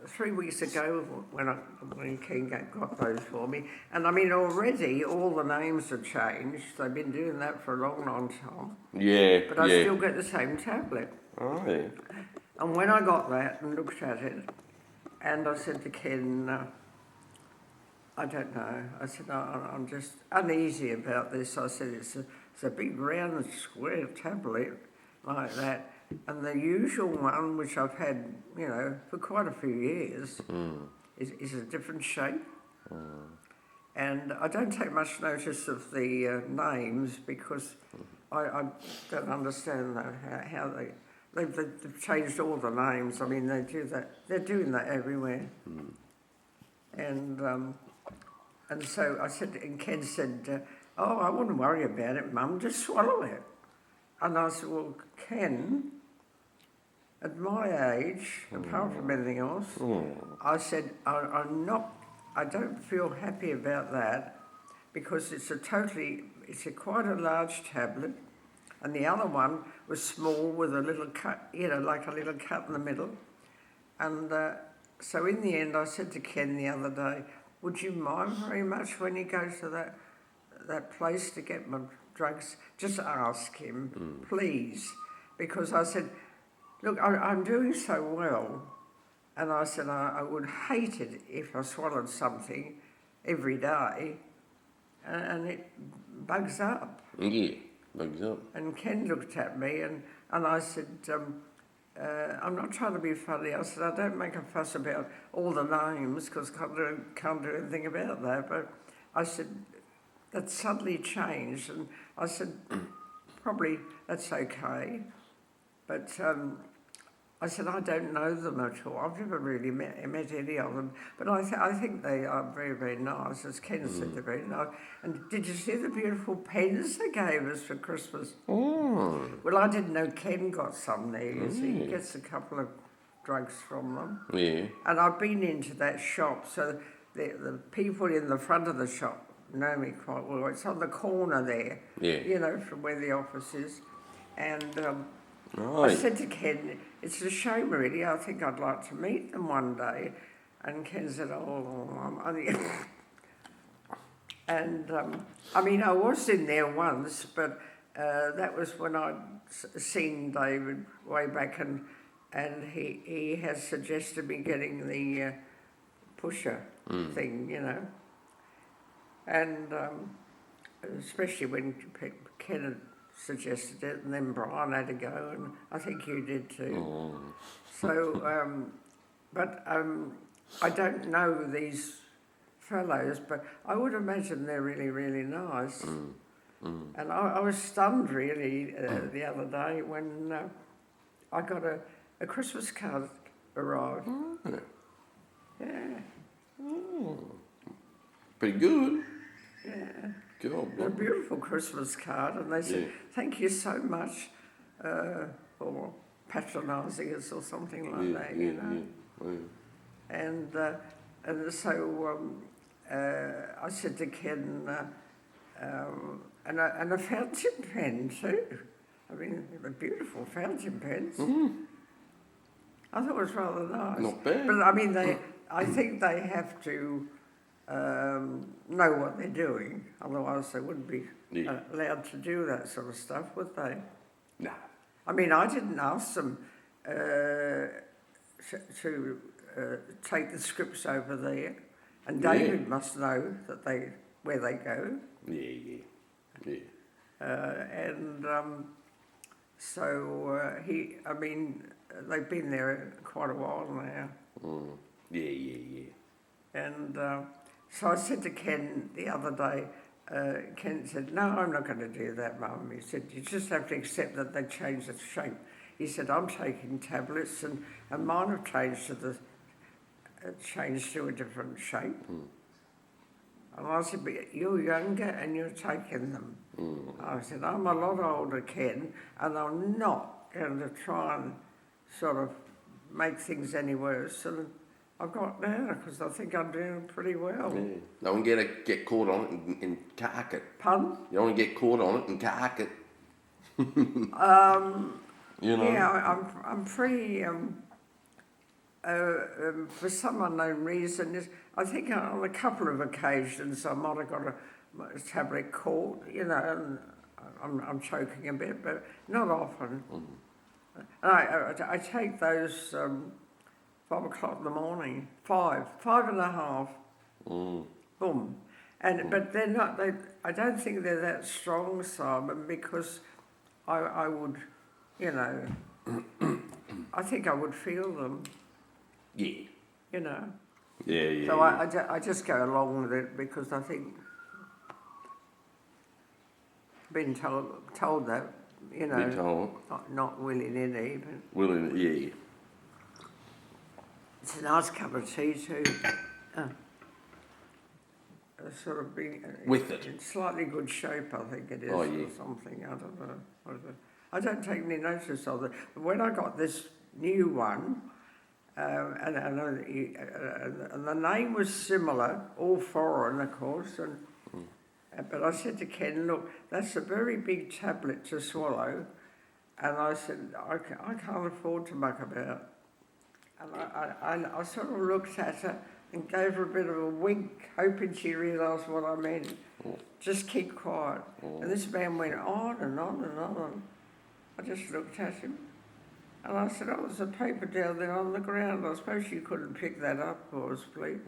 3 weeks ago when Ken got those for me, and I mean already all the names have changed. They've been doing that for a long, long time. Yeah, But I still get the same tablet. Oh, yeah. And when I got that and looked at it, and I said to Ken, I don't know. I said, I'm just uneasy about this. I said, it's a big round square tablet like that. And the usual one, which I've had, for quite a few years, is a different shape. And I don't take much notice of the names because I don't understand how they've changed all the names. I mean, they do that. They're doing that everywhere. And so I said, and Ken said, I wouldn't worry about it, Mum, just swallow it. And I said, well, Ken, at my age, apart from anything else, I said, I don't feel happy about that because it's quite a large tablet, and the other one was small with a little cut, like a little cut in the middle. And so in the end, I said to Ken the other day, would you mind very much when you go to that place to get my drugs? Just ask him, please. Because I said, look, I'm doing so well. And I said, I would hate it if I swallowed something every day and it bugs up. Yeah, bugs up. And Ken looked at me and I said, I'm not trying to be funny. I said, I don't make a fuss about all the names because can't do anything about that. But I said, that suddenly changed. And I said, probably that's okay. But I said, I don't know them at all. I've never really met any of them. But I think they are very, very nice. As Ken said, they're very nice. And did you see the beautiful pens they gave us for Christmas? Oh. Well, I didn't know Ken got some there. You see, he gets a couple of drugs from them. Yeah. And I've been into that shop, so the people in the front of the shop know me quite well. It's on the corner there, from where the office is. And I said to Ken, it's a shame really, I think I'd like to meet them one day. And Ken said, and I mean, I was in there once, but that was when I'd seen David way back, and he has suggested me getting the pusher thing, and especially when Ken had suggested it, and then Brian had to go, and I think you did too. So, but I don't know these fellows, but I would imagine they're really, really nice. And I was stunned really the other day when I got a Christmas card arrived. Yeah. Pretty good. Yeah. Cool. A beautiful Christmas card, and they said, thank you so much for patronising us or something like that, Yeah. And so I said to Ken, and a fountain pen too. I mean, they were beautiful fountain pens. I thought it was rather nice. Not bad. But I mean, I think they have to know what they're doing, otherwise they wouldn't be allowed to do that sort of stuff, would they? No. I mean, I didn't ask them to take the scripts over there, and David must know that where they go. Yeah. So they've been there quite a while now. Yeah. And so I said to Ken the other day, Ken said, no, I'm not going to do that, Mum. He said, you just have to accept that they changed the shape. He said, I'm taking tablets and mine have changed to a different shape. And I said, but you're younger and you're taking them. I said, I'm a lot older, Ken, and I'm not going to try and sort of make things any worse. And I've got now because I think I'm doing pretty well. Yeah. Don't get caught on it and cark it. Pardon? You don't want to get caught on it and cark it. Yeah, I'm pretty for some unknown reason, I think on a couple of occasions I might have got a tablet caught, you know, and I'm choking a bit, but not often. And I take those 5 o'clock in the morning, 5.5, boom. But they're not, I don't think they're that strong, Simon, because I would, you know, I think I would feel them. Yeah. You know. Yeah. So I just go along with it because I think being told that, you know, Been told. not willy-nilly, but Willing, yeah. it's a nice cup of tea too. Sort of being With it. in slightly good shape, I think it is, Oh, yeah. or something. I don't know. I don't take any notice of it. But when I got this new one, and the name was similar, all foreign, of course, but I said to Ken, look, that's a very big tablet to swallow, and I said, I can't afford to muck about. And I sort of looked at her and gave her a bit of a wink, hoping she realised what I meant. Just keep quiet. And this man went on and on and on. I just looked at him. And I said, oh, there's a paper down there on the ground. I suppose you couldn't pick that up for us, please.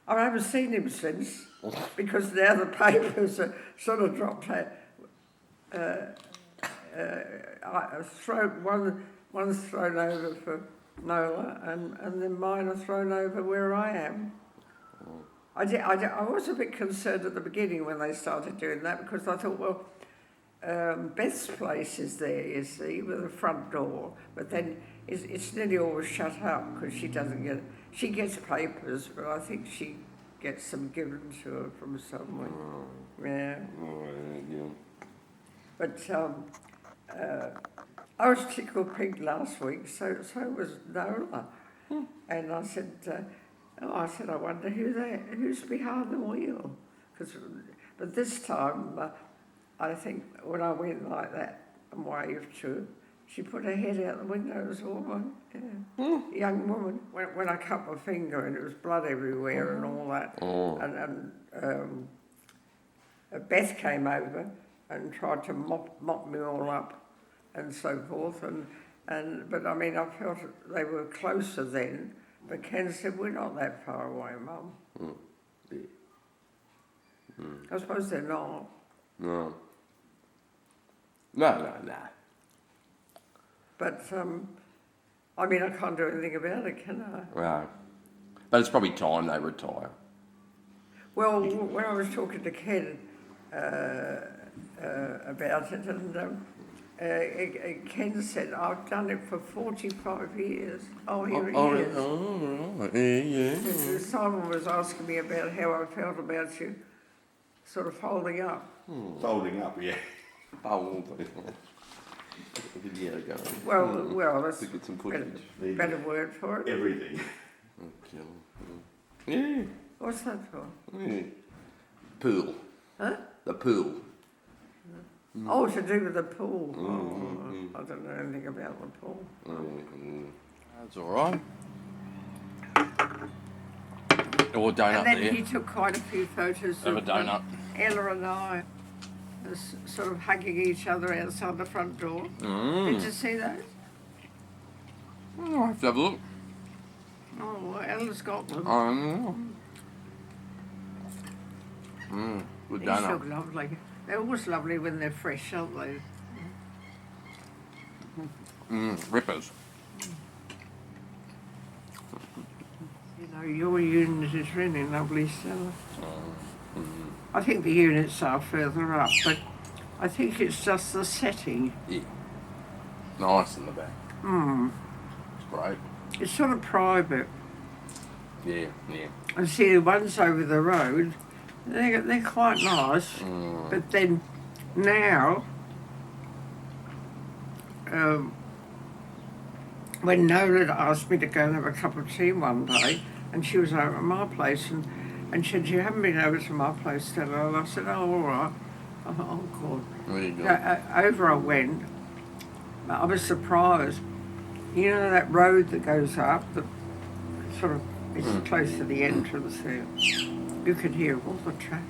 I haven't seen him since, because now the papers are sort of dropped out. One's thrown over for Nola, and then mine are thrown over where I am. I was a bit concerned at the beginning when they started doing that, because I thought, well, Beth's place is there, you see, with the front door, but then it's nearly always shut up because she gets papers, but I think she gets them given to her from somewhere. Yeah. But I was tickled pink last week, so was Nola. And I said, I wonder who's behind the wheel. But this time, I think when I went like that and waved to her, she put her head out the window as a woman, young woman. When I cut my finger and there was blood everywhere and all that, and Beth came over and tried to mop me all up and so forth, but I mean I felt they were closer then. But Ken said, we're not that far away, Mum. I suppose they're not. No. But, I mean, I can't do anything about it, can I? Right. But it's probably time they retire. Well, when I was talking to Ken about it, and Ken said, I've done it for 45 years. Oh, here he is. Right. Yeah. Simon was asking me about how I felt about you sort of folding up. Folding up, yeah. Folding. Video going. Well, that's to get some footage. better word for it. Everything. Yeah. What's that for? Yeah. Pool. Huh? The pool. Oh, to do with the pool. I don't know anything about the pool. That's all right. Or donut And then there. he took quite a few photos Have a donut. Ella and I sort of hugging each other outside the front door. Did you see those? Oh, I have to have a look. Oh, well, Ella's got them. Good These donut. look lovely. They're always lovely when they're fresh, aren't they? Rippers. You know, your unit is really lovely, Stella. I think the units are further up, but I think it's just the setting. Yeah. Nice in the back. It's great. It's sort of private. Yeah. And see, the ones over the road, they're quite nice. But then now, when Nola asked me to go and have a cup of tea one day, and she was over at my place, and she said, you haven't been over to my place, Stella? And I said, oh, all right. I thought, oh, God. There you go. Over I went, But I was surprised. You know that road that goes up, the sort of, it's close to the entrance there. You could hear all the traffic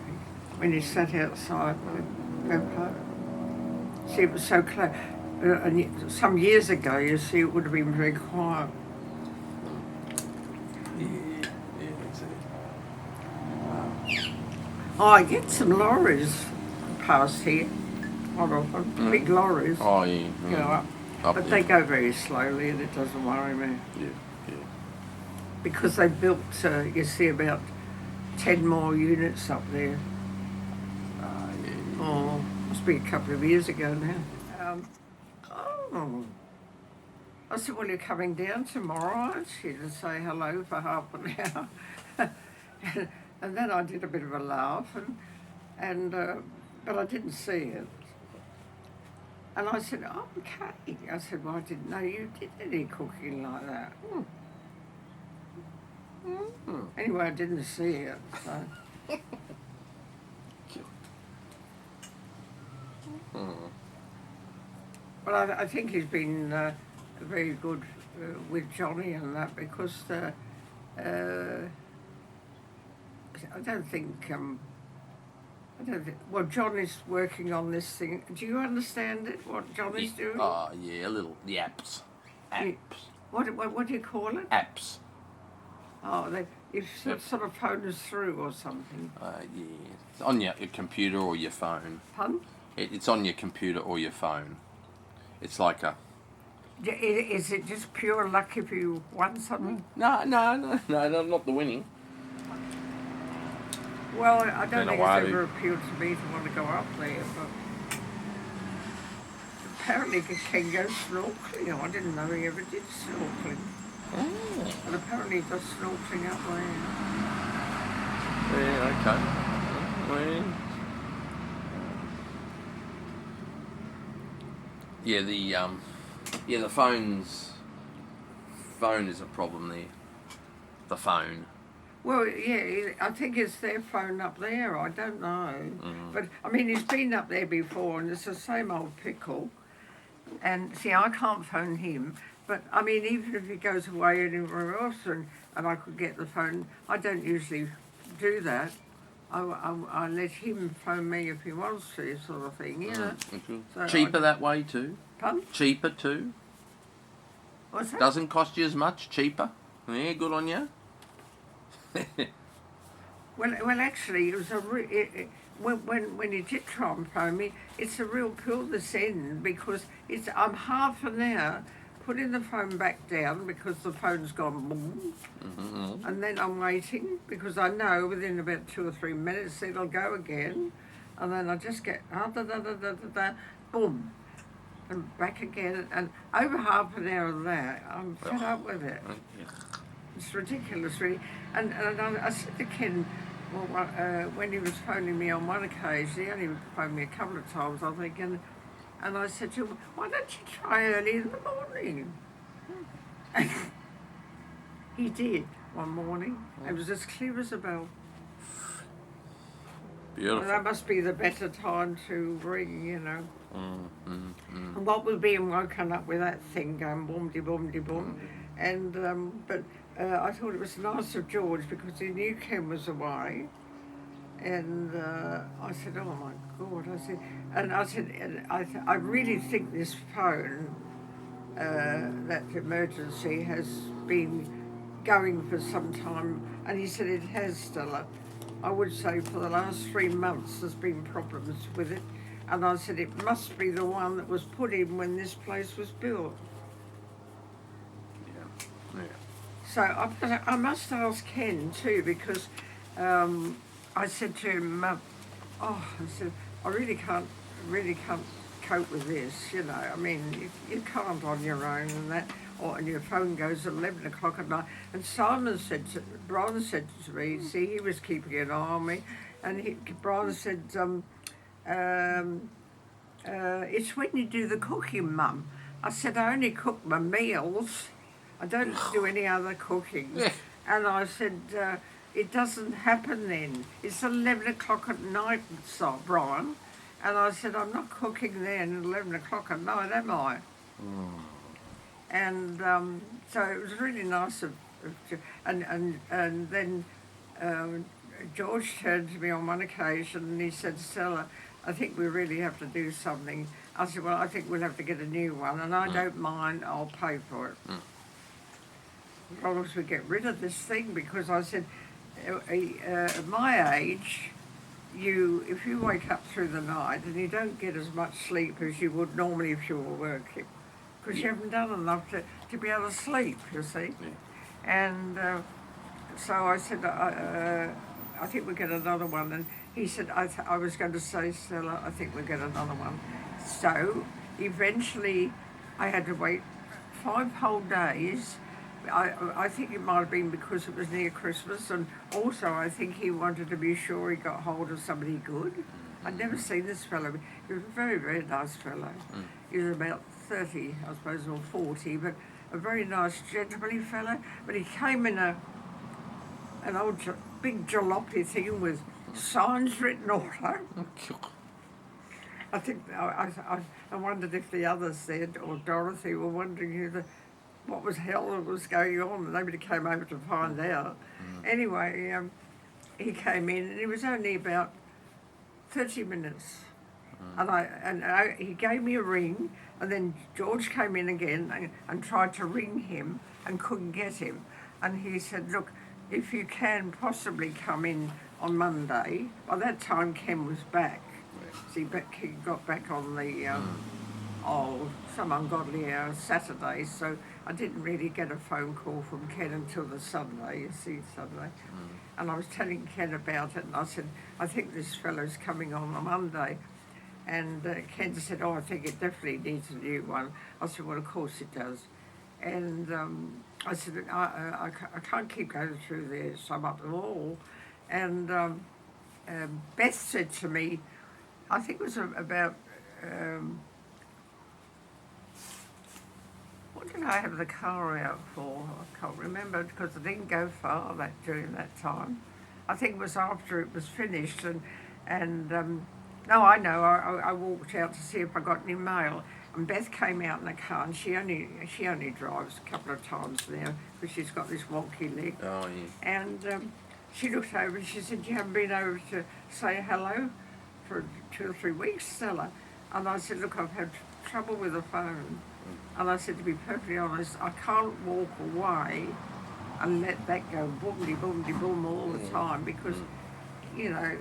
when you sat outside the go park. See, it was so close. And some years ago, you see, it would have been very quiet. Yeah, that's it. Oh, I get some lorries past here quite often, big lorries. Oh, yeah. Go up. But they go very slowly and it doesn't worry me. Yeah. Because they built, you see, about 10 more units up there. Oh, must be a couple of years ago now. I said, well, you're coming down tomorrow, aren't you, to say hello for half an hour? And then I did a bit of a laugh, but I didn't see it. And I said, oh, okay. I said, well, I didn't know you did any cooking like that. Anyway, I didn't see it, so. Well, I think he's been very good with Johnny and that because I don't think. Well, John is working on this thing. Do you understand it? What Johnny's doing? Oh, yeah, a little. The apps. What do you call it? Apps. Oh, you sort of phone us through or something. Yeah. It's on your computer or your phone. Pardon? It's on your computer or your phone. It's like a... Is it just pure luck if you won something? No, not the winning. Well, I don't think it's ever appealed to me to want to go up there, but apparently you can go snorkeling. I didn't know he ever did snorkeling. Oh. But apparently he does snorkeling up there. Yeah, okay. Yeah, the phone is a problem there. The phone. Well, yeah, I think it's their phone up there. I don't know. But, I mean, he's been up there before and it's the same old pickle. And, see, I can't phone him. But, I mean, even if he goes away anywhere else and I could get the phone, I don't usually do that. I let him phone me if he wants to, sort of thing, you know. So cheaper that way too. Pardon? Cheaper too. What's that? Doesn't cost you as much. Cheaper. Yeah, good on you. Well, actually, it was when you did try and phone me, it's a real pill this end because I'm half an hour putting the phone back down because the phone's gone boom, and then I'm waiting because I know within about 2 or 3 minutes it'll go again, and then I just get boom, and back again, and over half an hour of that, I'm fed up with it. It's ridiculous, really. And I said to Ken, well, when he was phoning me on one occasion, he only phoned me a couple of times, I think, and I said to him, why don't you try early in the morning? And he did one morning. It was as clear as a bell. Beautiful. Well, that must be the better time to ring, you know. And what with being woken up with that thing going boom-de-boom-de-boom. And, but I thought it was nice of George because he knew Ken was away. And I said, oh my God, I really think this phone, that emergency has been going for some time. And he said it has, Stella. I would say for the last 3 months there's been problems with it. And I said it must be the one that was put in when this place was built. Yeah. So I must ask Ken too because I said to him, I said, I really can't cope with this, you know. I mean, you can't on your own and that, and your phone goes at 11 o'clock at night. And Brian said to me, see, he was keeping an eye on me, and Brian said, it's when you do the cooking, Mum. I said, I only cook my meals. I don't do any other cooking. And I said, it doesn't happen then. It's 11 o'clock at night, Brian. And I said, I'm not cooking then at 11 o'clock at night, am I? And so it was really nice and then George turned to me on one occasion and he said, Stella, I think we really have to do something. I said, well, I think we'll have to get a new one, and I don't mind, I'll pay for it. As long as we get rid of this thing, because I said, at my age, if you wake up through the night and you don't get as much sleep as you would normally if you were working, because you haven't done enough to be able to sleep, you see. And so I said, I think we'll get another one. And he said, I was going to say, Stella, I think we'll get another one. So eventually I had to wait 5 whole days. I think it might have been because it was near Christmas, and also I think he wanted to be sure he got hold of somebody good. I'd never seen this fellow. He was a very, very nice fellow. He was about 30, I suppose, or 40, but a very nice, gentlemanly fellow. But he came in an old big jalopy thing with signs written all over. I think I wondered if the others said, or Dorothy, were wondering what was hell that was going on, and nobody came over to find out. Anyway, he came in, and it was only about 30 minutes, and he gave me a ring, and then George came in again and tried to ring him and couldn't get him, and he said, look, if you can possibly come in on Monday. By that time Ken was back. See, he got back on the some ungodly hour Saturday, so I didn't really get a phone call from Ken until the Sunday, you see, Sunday. And I was telling Ken about it, and I said, I think this fellow's coming on Monday. And Ken said, oh, I think it definitely needs a new one. I said, well, of course it does. And I said, I can't keep going through this, I'm up the wall. And Beth said to me, I think it was about, what did I have the car out for? I can't remember, because I didn't go far during that time. I think it was after it was finished, and no, I know, I walked out to see if I got any mail, and Beth came out in the car, and she only drives a couple of times now, because she's got this wonky leg. Oh, yeah. And she looked over and she said, you haven't been over to say hello for 2 or 3 weeks, Stella? And I said, look, I've had trouble with the phone. And I said, to be perfectly honest, I can't walk away and let that go boom-de-boom-de-boom all the time, because, you know,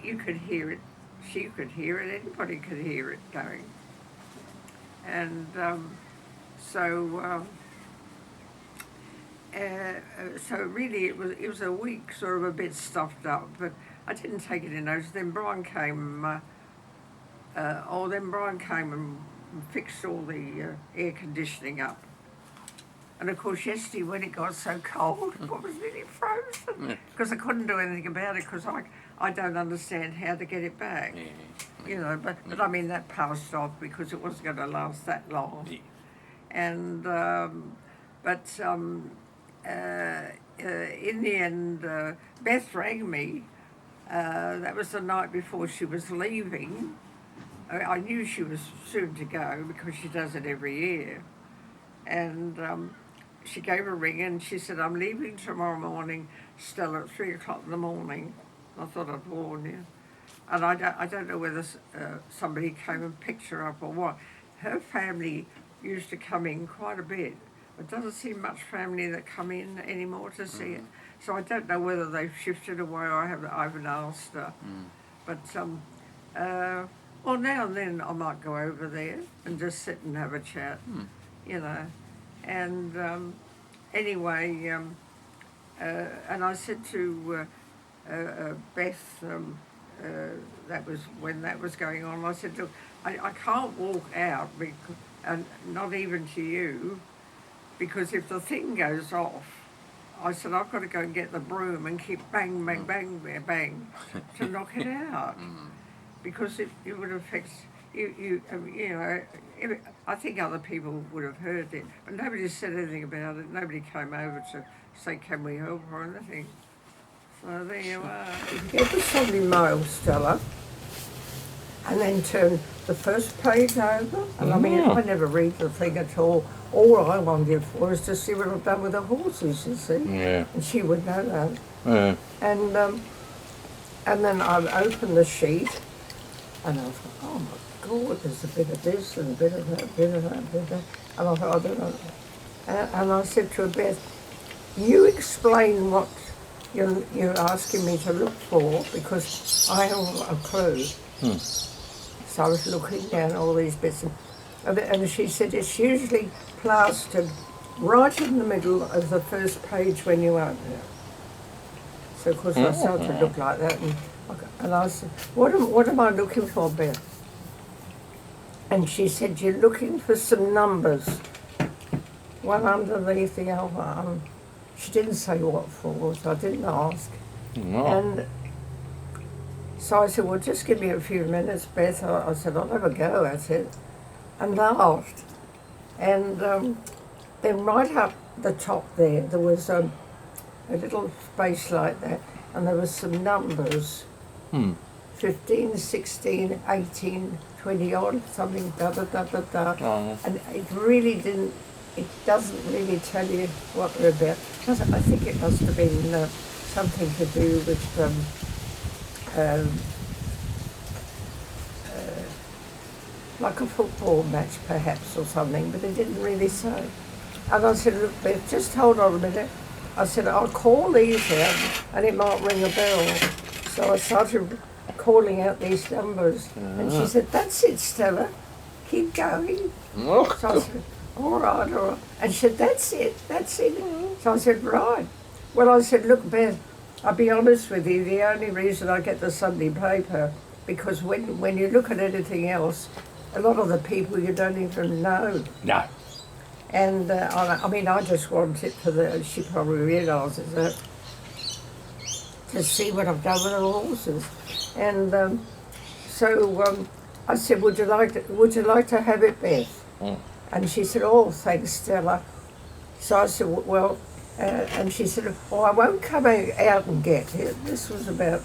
you could hear it, she could hear it, anybody could hear it going. And so really it was a week sort of a bit stuffed up, but I didn't take it in notice. Then Brian came, and fixed all the air conditioning up. And of course yesterday when it got so cold, I was nearly frozen, because I couldn't do anything about it, because I don't understand how to get it back. You know, but I mean that passed off because it wasn't going to last that long. And in the end, Beth rang me. That was the night before she was leaving. I knew she was soon to go because she does it every year. And she gave a ring and she said, I'm leaving tomorrow morning, Stella, at 3 o'clock in the morning. I thought I'd warn you. And I don't know whether somebody came and picked her up or what. Her family used to come in quite a bit. It doesn't seem much family that come in anymore to see it. So I don't know whether they've shifted away or I haven't asked her. But well, now and then I might go over there and just sit and have a chat, you know. And anyway, and I said to Beth, that was when that was going on, I said, look, I can't walk out, and not even to you, because if the thing goes off, I said, I've got to go and get the broom and keep bang, bang, bang, bang, bang to knock it out. Because it would affect you know, I think other people would have heard it, but nobody said anything about it. Nobody came over to say, can we help or anything. So there you are. Get the Sunday mail, Stella, and then turn the first page over. And I mean, I never read the thing at all. All I wanted for is to see what I've done with the horses, you see. Yeah. And she would know that. Yeah. And then I opened the sheet, and I thought, oh my God, there's a bit of this and a bit of that, bit of that, bit of that. And I thought, I don't know. And I said to her, Beth, you explain what you're asking me to look for, because I haven't got a clue. So I was looking down all these bits, and she said it's usually plastered right in the middle of the first page when you open it. So of course I started to look like that, and I said, what am I looking for, Beth? And she said, you're looking for some numbers, one underneath the other. She didn't say what for, so I didn't ask. No. And so I said, well, just give me a few minutes, Beth. I said, I'll have a go at it, and laughed. And then right up the top there was a little space like that, and there was some numbers, 15, 16, 18, 20 odd, something, da da da da da. And it doesn't really tell you what they're about. I think it must have been something to do with like a football match perhaps or something, but it didn't really say. And I said, look, Beth, just hold on a minute. I said, I'll call these out and it might ring a bell. So I started calling out these numbers, and she said, that's it, Stella, keep going. So I said, all right, all right. And she said, that's it. So I said, right. Well, I said, look, Beth, I'll be honest with you, the only reason I get the Sunday paper, because when you look at anything else, a lot of the people you don't even know. No. And I mean, I just want it she probably realises that, to see what I've done with the horses. And so I said, would you like to have it, Beth? And she said, oh, thanks, Stella. So I said, well, and she said, oh, I won't come out and get it. This was about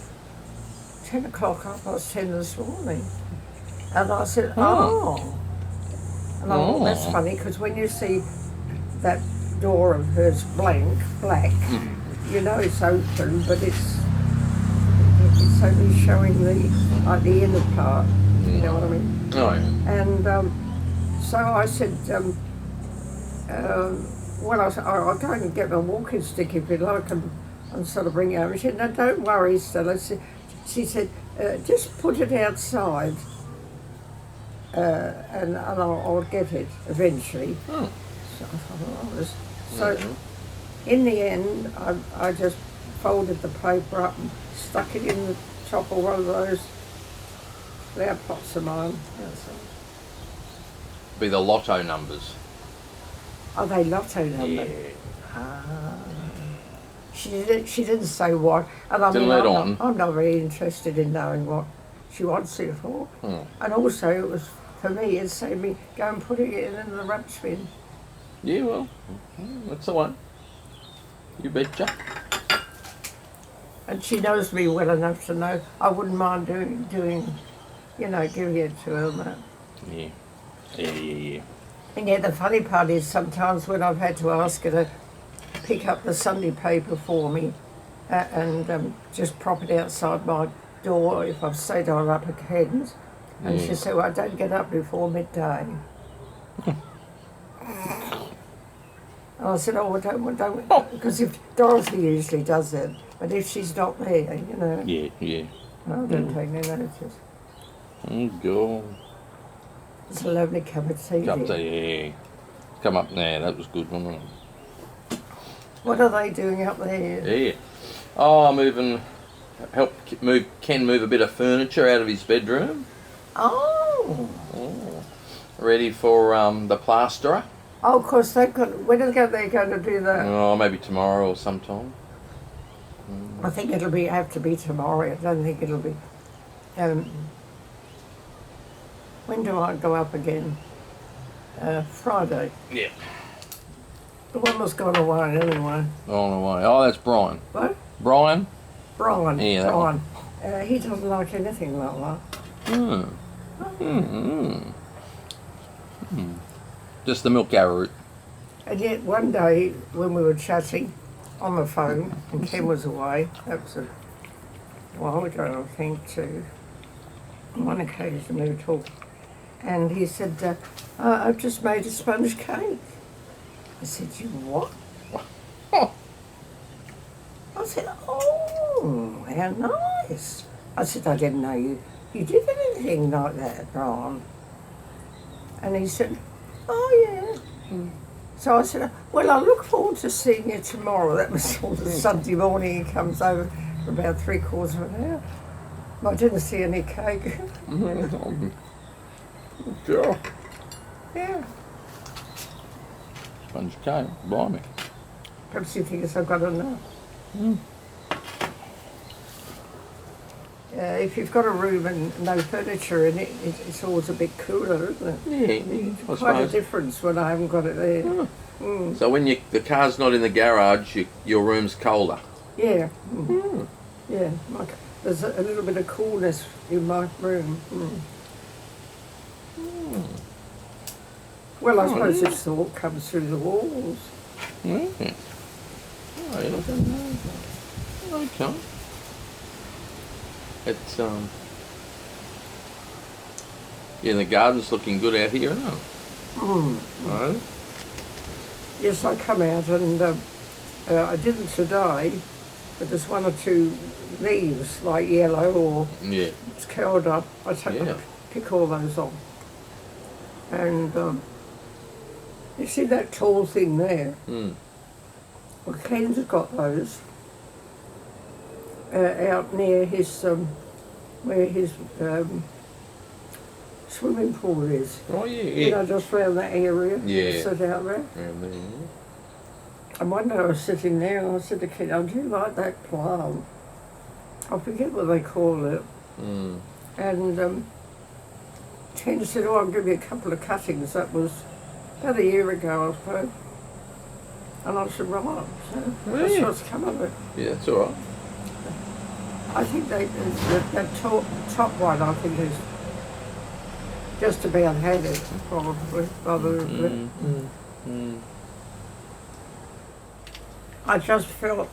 10 o'clock, 10:30 this morning. And I said, oh. And I thought, that's funny, because when you see that door of hers black, you know it's open, but it's only showing the inner part, you know what I mean? Oh, yeah. And so I said, well, I'll go and get my walking stick if you like and sort of bring it over. She said, no, don't worry, Stella. She said, just put it outside and I'll get it eventually. So I thought, so in the end, I just folded the paper up and stuck it in the top of one of those flower pots of mine. Be the lotto numbers. Are they lotto numbers? Yeah. She didn't say what, and I Didn't mean, let on. I'm not very interested in knowing what she wants it for. And also, it was for me, it saved me go and putting it in the rubbish bin. Yeah, well, that's the one. You betcha. And she knows me well enough to know I wouldn't mind doing, you know, giving it to her. That. Yeah. And yeah, the funny part is sometimes when I've had to ask her to pick up the Sunday paper for me and just prop it outside my door if I've stayed on up at Ken's, and she said, well, I don't get up before midday. And I said, oh, don't, because if Dorothy usually does that, but if she's not there, you know, Yeah. I don't take no notice. Go. It's a lovely cup of tea. Up There. there. Come up there. That was good, wasn't it? What are they doing up there? Yeah. Oh, help Ken move a bit of furniture out of his bedroom. Oh. Ready for the plasterer. Oh, of course, they've got, when are they going to do that? Oh, maybe tomorrow or sometime. I think it'll have to be tomorrow. I don't think it'll be. When do I go up again? Friday. Yeah. The one was gone away anyway. On the way. Oh, that's Brian. What? Brian? Brian. Yeah, that Brian. He doesn't like anything like that. Just the milk arrowroot. And yet one day when we were chatting on the phone and Ken was away, that was a while ago I think too, on one occasion we were talking, and he said, I've just made a sponge cake. I said, you what? I said, oh, how nice. I said, I didn't know you did anything like that, Ron. And he said, oh yeah. So I said, well, I look forward to seeing you tomorrow. That was sort of Sunday morning. He comes over for about 3/4 of an hour. I didn't see any cake. Sure. Yeah. Sponge cake, blimey. Perhaps you think I've got enough. If you've got a room and no furniture in it, it's always a bit cooler, isn't it? Yeah, I Quite a suppose. difference when I haven't got it there. So when the car's not in the garage, your room's colder. Yeah. Yeah. There's a little bit of coolness in my room. Well, I suppose it's the what comes through the walls. Oh, yeah. Okay. It's yeah, the garden's looking good out here, isn't it? Right. Yes, I come out and I didn't today, but there's 1 or 2 leaves like yellow or Yeah. it's curled up. I pick all those off. And you see that tall thing there? Well, Ken's got those out near his where his swimming pool is. Oh yeah, You know, just round that area. Yeah. Sit out there. And one day I was sitting there and I said to Ken, oh, do you like that plant? I forget what they call it. And Ken said, oh, I'll give you a couple of cuttings. That was about a year ago, I suppose. And I said, right, so that's what's come of it. Yeah, that's all right. I think that top one, I think, is just about had it, probably, rather than I just felt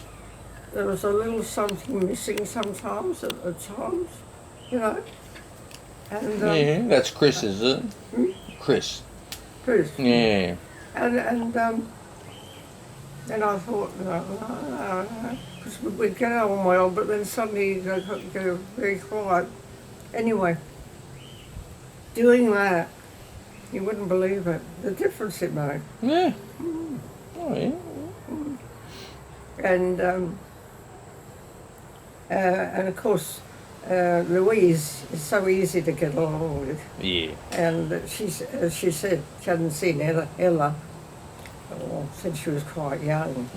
there was a little something missing sometimes, at times, you know. And yeah, that's Chris, is it? Chris. Chris. Yeah. And then I thought, no, because we'd get on well, but then suddenly they go very quiet. Anyway, doing that, you wouldn't believe it, the difference it made. Yeah. Oh yeah. And of course, Louise is so easy to get along with. Yeah. And she said she hadn't seen Ella since she was quite young.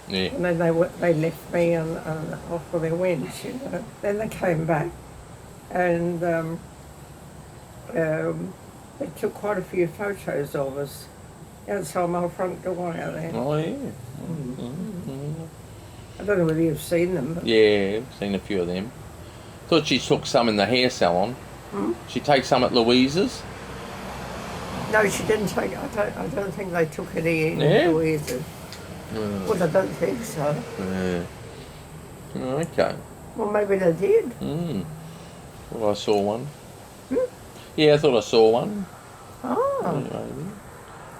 Yeah. And then they left me and off they went, you know. Then they came back and they took quite a few photos of us outside my front door out there. Oh yeah. I don't know whether you've seen them. But Yeah, I've seen a few of them. Thought she took some in the hair salon. She takes some at Louise's. no, she didn't take. I don't think they took any in Yeah? either. Well, I don't think so. Yeah. Okay. Well, maybe they did. Well, I saw one. Yeah, I thought I saw one. Oh, Maybe.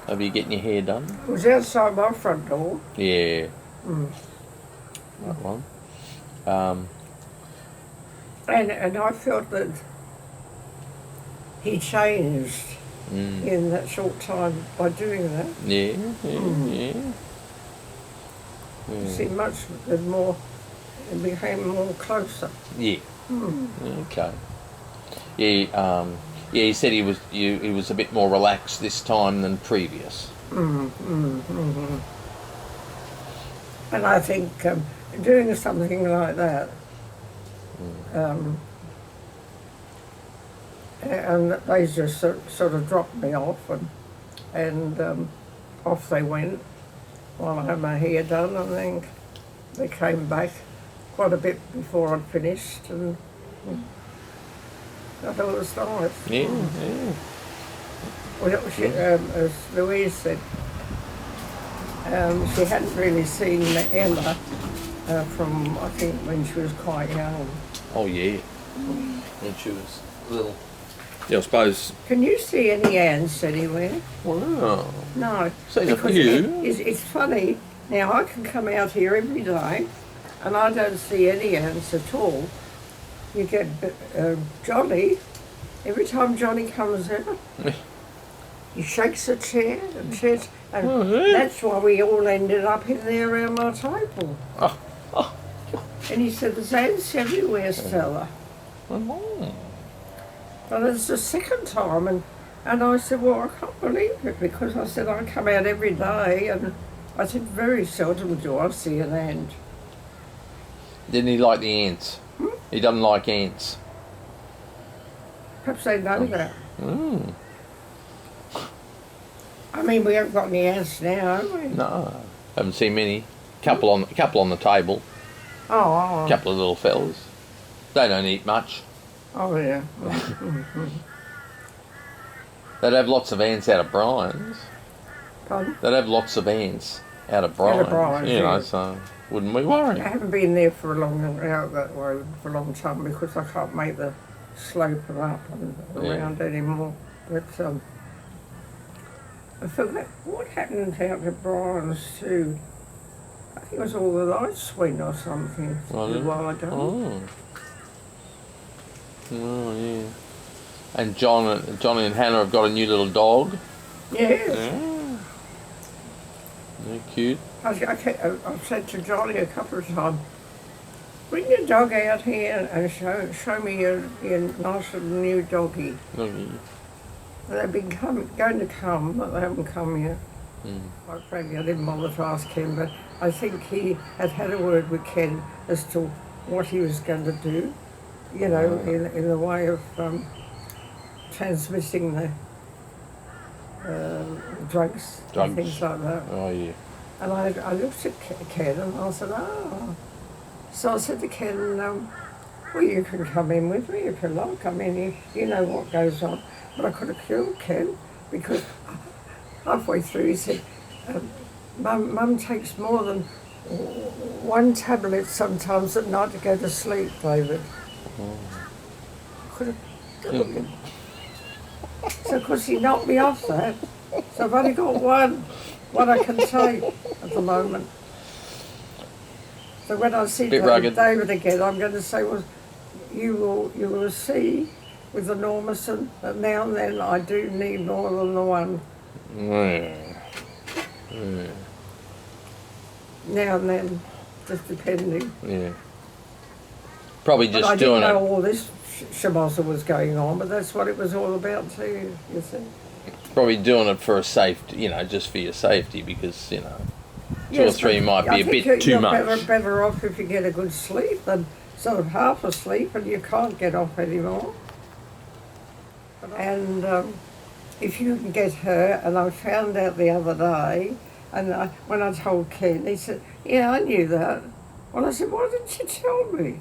Maybe you're getting your hair done. it was outside my front door. Yeah. That one. And I felt that he changed in that short time by doing that. Yeah. He seemed much more, it became more closer. Yeah. Okay. Yeah. Yeah. He said he was a bit more relaxed this time than previous. And I think doing something like that, and they just sort of dropped me off, and off they went while I had my hair done. I think they came back quite a bit before I'd finished, and I thought it was nice. Yeah, yeah. Well, as Louise said, she hadn't really seen Ella from, I think, when she was quite young. Oh, yeah. When she was little. Yeah, I suppose. Can you see any ants anywhere? Wow. No. Seen a Because few. it's funny. Now, I can come out here every day and I don't see any ants at all. You get Johnny, every time Johnny comes out, he shakes a chair and says, and Oh, yeah. that's why we all ended up in there around my table. Oh. Oh. And he said, there's ants everywhere, Stella. Oh. But it's the second time, and I said, well, I can't believe it, because I said, I come out every day, and I said, very seldom do I see an ant. Didn't he like the ants? He doesn't like ants. Perhaps they know that. Mm. I mean, we haven't got any ants now, have we? No, haven't seen many. Couple on the table. Oh, Couple of little fellas. They don't eat much. oh yeah. They'd have lots of ants out of Brian's. Pardon? They'd have lots of ants out of Brian's. Brian's, you know, yeah. so wouldn't we worry? I haven't been there for out that way for a long time because I can't make the slope and up and around anymore. But I forgot what happened out at Brian's too. I think it was all the lights went or something a little while ago. Oh. Oh, yeah. And Johnny and Hannah have got a new little dog. Yes. Yeah. They're cute. I've said to Johnny a couple of times, bring your dog out here and show me your nice little new doggy. Doggy. They've been going to come, but they haven't come yet. Mm. Frankly, I didn't bother to ask Ken, but I think he had a word with Ken as to what he was going to do, you know, in the way of transmitting the drugs and things like that. Oh, yeah. And I looked at Ken and I said, oh. So I said to Ken, well, you can come in with me if you like. I mean, you know what goes on. But I could have killed Ken because halfway through he said, Mum takes more than one tablet sometimes at night to go to sleep, David. I could have killed him. So of course he knocked me off that. So I've only got one I can take at the moment. So when I see David again, I'm going to say, well, you will see with the Normison that now and then I do need more than the one. Yeah. Yeah. Now and then, just depending. Yeah. Probably just but I doing didn't know it. all this shamosser was going on, but that's what it was all about too, you see. Probably doing it for a safety, you know, just for your safety, because, you know, two or three might be a bit too much. You're better off if you get a good sleep than sort of half asleep and you can't get off anymore. And if you can get her, and I found out the other day, and when I told Ken, he said, yeah, I knew that. Well, I said, why didn't you tell me?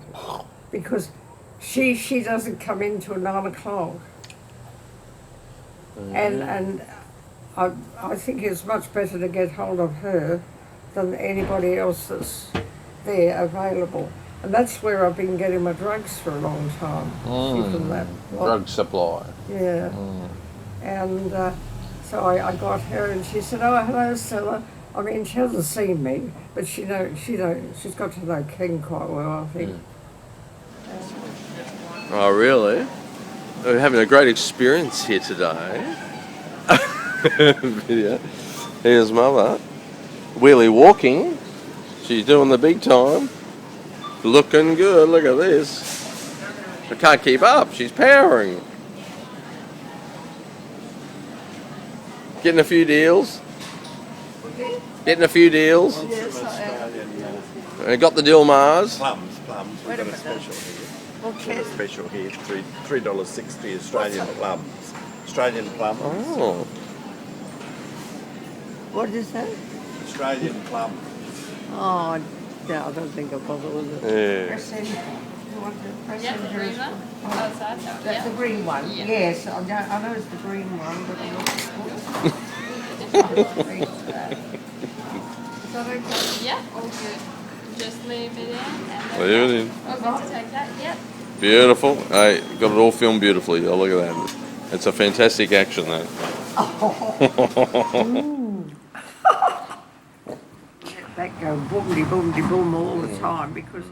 Because she doesn't come in till 9 o'clock. And I think it's much better to get hold of her than anybody else that's there available. And that's where I've been getting my drugs for a long time. From that drug supply. Yeah. And so I got her and she said, oh, hello, Stella. I mean, she hasn't seen me, but she's got to know Ken quite well, I think. Oh, really? We're having a great experience here today. Video. Here's Mother. Wheelie walking. She's doing the big time. Looking good. Look at this. I can't keep up. She's powering. Getting a few deals. Getting a few deals. Yes, I am. Got the Dilmars. Plums. We've got a special here. We've got a special here, $3.60 Australian plums. Australian plums. Oh. What is that? Australian plums. Oh, no, I don't think I'll bother with it. Yeah. the one to press Yeah, the enter green is- one. Oh, Oh, so that's that's yeah. the green one. Yeah. Yes, I know it's the green one, but I'm not sure. Is that okay? Yeah, all good. Just leave it in and then Leave it in. we're going to take that. Yep. Beautiful. Hey, got it all filmed beautifully. Oh, look at that. It's a fantastic action, though. Let that go boomdy boomdy boom all the time because